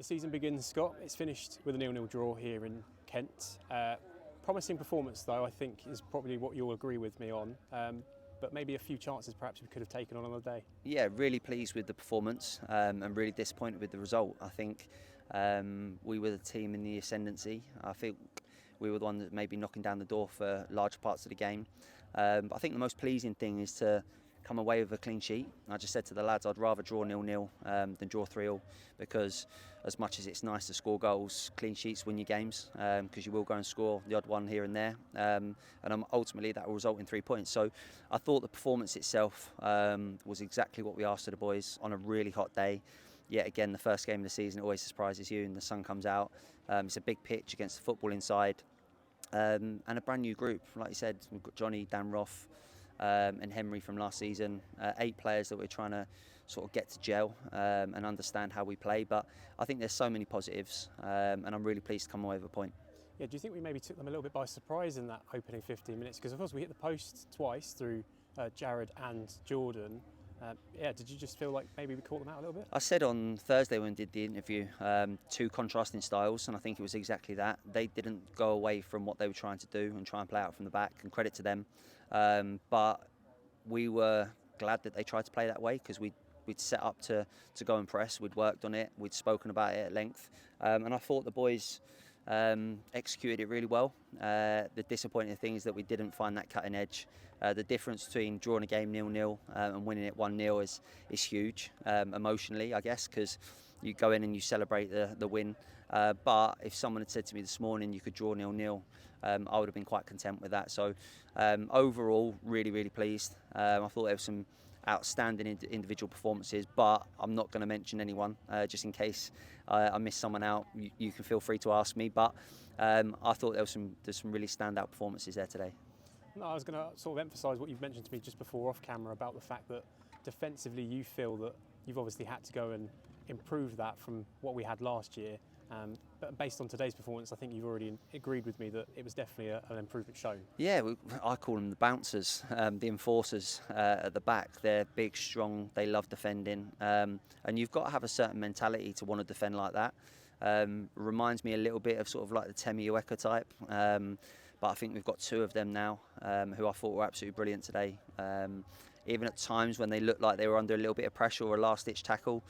season begins, Scott. It's finished with a 0-0 draw here in Kent. Promising performance, though, I think is probably what you'll agree with me on. But maybe a few chances perhaps we could have taken on another day. Yeah, really pleased with the performance and really disappointed with the result. I think we were the team in the ascendancy. I think we were the one that may be knocking down the door for large parts of the game. But I think the most pleasing thing is to come away with a clean sheet. I just said to the lads I'd rather draw 0-0 than draw 3-0, because as much as it's nice to score goals, clean sheets win your games, because you will go and score the odd one here and there, and ultimately that will result in 3 points. So I thought the performance itself was exactly what we asked of the boys on a really hot day. Yet again, the first game of the season always surprises you, and the sun comes out. It's a big pitch against the football inside, and a brand new group. Like you said, we've got Johnny, Dan Roth, and Henry from last season. 8 players that we're trying to sort of get to gel and understand how we play. But I think there's so many positives, and I'm really pleased to come away with a point. Yeah, do you think we maybe took them a little bit by surprise in that opening 15 minutes? Because of course we hit the post twice through Jared and Jordan. Did you just feel like maybe we caught them out a little bit? I said on Thursday when we did the interview, 2 contrasting styles, and I think it was exactly that. They didn't go away from what they were trying to do and try and play out from the back, and credit to them. But we were glad that they tried to play that way, because we'd set up to go and press. We'd worked on it. We'd spoken about it at length. And I thought the boys executed it really well. The disappointing thing is that we didn't find that cutting edge. The difference between drawing a game 0-0 and winning it 1-0 is huge, emotionally, I guess, because you go in and you celebrate the win. But if someone had said to me this morning you could draw 0-0, I would have been quite content with that. So overall, really, really pleased. I thought there were some outstanding individual performances, but I'm not going to mention anyone just in case I miss someone out. You can feel free to ask me, but I thought there's some really standout performances there today. No, I was going to sort of emphasise what you've mentioned to me just before off camera about the fact that defensively you feel that you've obviously had to go and improve that from what we had last year. But based on today's performance, I think you've already agreed with me that it was definitely an improvement shown. Yeah, I call them the bouncers, the enforcers at the back. They're big, strong, they love defending. And you've got to have a certain mentality to want to defend like that. Reminds me a little bit of sort of like the Temi Ueka type. But I think we've got 2 of them now who I thought were absolutely brilliant today. Even at times when they looked like they were under a little bit of pressure or a last-ditch tackle,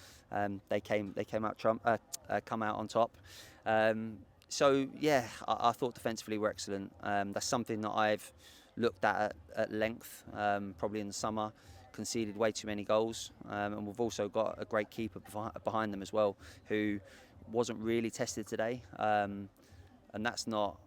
they come out on top. So yeah, I thought defensively we're excellent. That's something that I've looked at length, probably in the summer. Conceded way too many goals, and we've also got a great keeper behind them as well, who wasn't really tested today. And that's not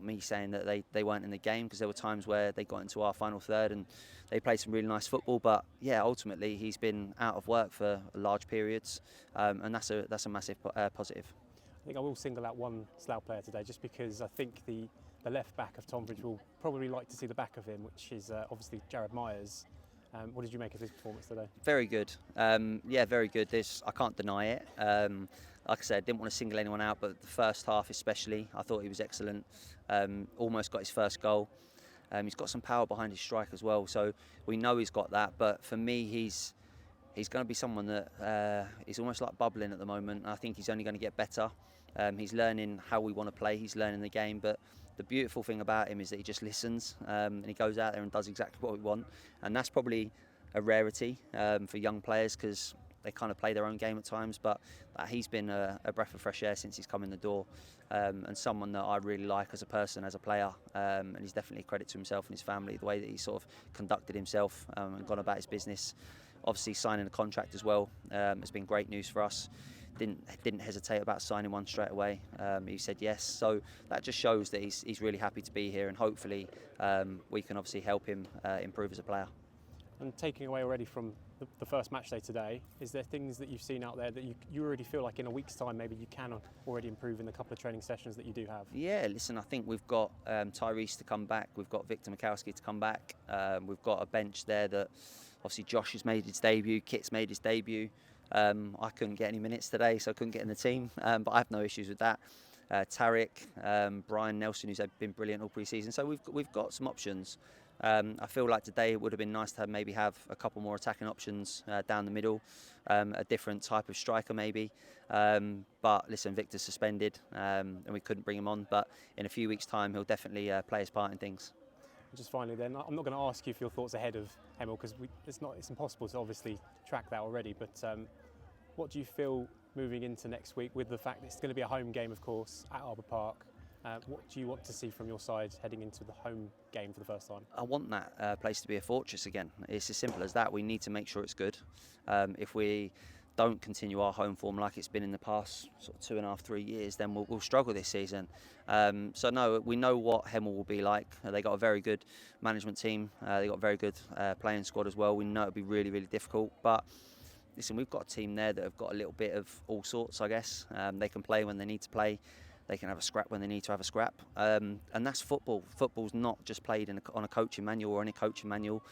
me saying that they weren't in the game, because there were times where they got into our final third and they played some really nice football. But yeah, ultimately he's been out of work for large periods, and that's a massive positive. I think I will single out one Slough player today, just because I think the left back of Tonbridge will probably like to see the back of him, which is obviously Jared Myers. What did you make of his performance today? Very good. Very good. I can't deny it. Like I said, I didn't want to single anyone out, but the first half especially, I thought he was excellent. Almost got his first goal. He's got some power behind his strike as well, so we know he's got that. But for me, he's going to be someone that is almost like bubbling at the moment. I think he's only going to get better. He's learning how we want to play. He's learning the game, but the beautiful thing about him is that he just listens, and he goes out there and does exactly what we want. And that's probably a rarity for young players, because they kind of play their own game at times. But he's been a breath of fresh air since he's come in the door, and someone that I really like as a person, as a player. And he's definitely a credit to himself and his family, the way that he sort of conducted himself and gone about his business. Obviously signing a contract as well has been great news for us. Didn't hesitate about signing one straight away. He said yes, so that just shows that he's really happy to be here, and hopefully we can obviously help him improve as a player. And taking away already from the first match day today, is there things that you've seen out there that you already feel like in a week's time maybe you can already improve in the couple of training sessions that you do have? Yeah, listen, I think we've got Tyrese to come back, we've got Victor Mikowski to come back, we've got a bench there that obviously Josh has made his debut, Kit's made his debut. I couldn't get any minutes today, so I couldn't get in the team, but I have no issues with that. Tarek, Brian Nelson, who's been brilliant all pre-season. So we've got some options. I feel like today it would have been nice to maybe have a couple more attacking options down the middle, a different type of striker maybe. But listen, Victor's suspended and we couldn't bring him on. But in a few weeks' time, he'll definitely play his part in things. Just finally then, I'm not going to ask you for your thoughts ahead of Hemel because it's impossible to obviously track that already, but what do you feel moving into next week with the fact that it's going to be a home game, of course, at Arbour Park? What do you want to see from your side heading into the home game for the first time? I want that place to be a fortress again. It's as simple as that. We need to make sure it's good. If we don't continue our home form like it's been in the past sort of 2.5, 3 years, then we'll struggle this season. So no, we know what Hemel will be like. They got a very good management team. They got a very good playing squad as well. We know it'll be really, really difficult. But listen, we've got a team there that have got a little bit of all sorts, I guess. They can play when they need to play. They can have a scrap when they need to have a scrap. And that's football. Football's not just played on a coaching manual or any coaching manual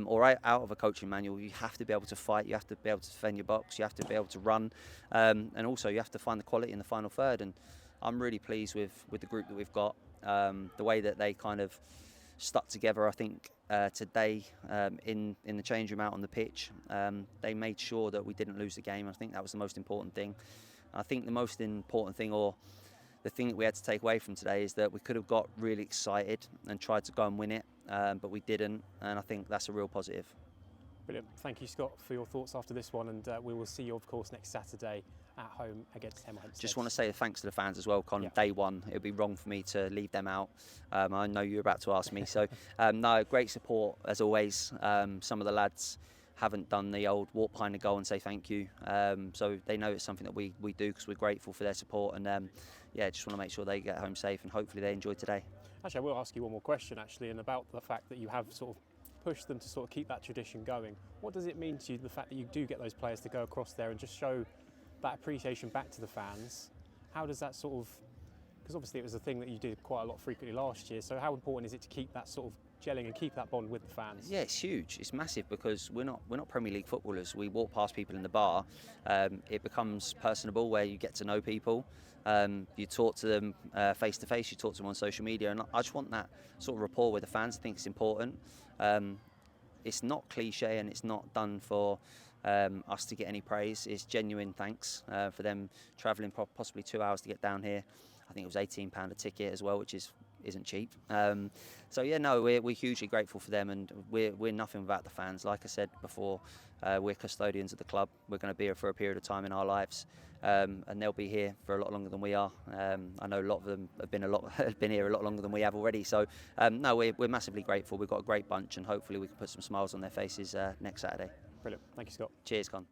or out of a coaching manual. You have to be able to fight. You have to be able to defend your box. You have to be able to run. And also you have to find the quality in the final third. And I'm really pleased with the group that we've got. The way that they kind of stuck together, I think, today in the change room out on the pitch. They made sure that we didn't lose the game. I think that was the most important thing. I think the most important thing, or the thing that we had to take away from today, is that we could have got really excited and tried to go and win it, but we didn't, and I think that's a real positive. Brilliant. Thank you, Scott, for your thoughts after this one, and we will see you, of course, next Saturday at home against Hemel Hempstead. Just want to say thanks to the fans as well, Con. Yeah. Day one, it would be wrong for me to leave them out. I know you're about to ask me, so no, great support as always. Some of the lads haven't done the old walk behind the goal and say thank you, so they know it's something that we do because we're grateful for their support, and yeah, just want to make sure they get home safe and hopefully they enjoy today. Actually, I will ask you one more question, actually, and about the fact that you have sort of pushed them to sort of keep that tradition going. What does it mean to you, the fact that you do get those players to go across there and just show that appreciation back to the fans? How does that sort of, because obviously it was a thing that you did quite a lot frequently last year, so how important is it to keep that sort of gelling and keep that bond with the fans? Yeah, it's huge. It's massive because we're not Premier League footballers. We walk past people in the bar. It becomes personable where you get to know people. You talk to them face to face. You talk to them on social media, and I just want that sort of rapport with the fans. I think it's important. It's not cliche and it's not done for us to get any praise. It's genuine thanks for them travelling possibly 2 hours to get down here. I think it was £18 a ticket as well, which isn't cheap. So yeah, no, we're hugely grateful for them, and we're nothing without the fans. Like I said before, we're custodians of the club. We're going to be here for a period of time in our lives, and they'll be here for a lot longer than we are. I know a lot of them have been here a lot longer than we have already. So no, we're massively grateful. We've got a great bunch, and hopefully we can put some smiles on their faces next Saturday. Brilliant. Thank you, Scott. Cheers, Con.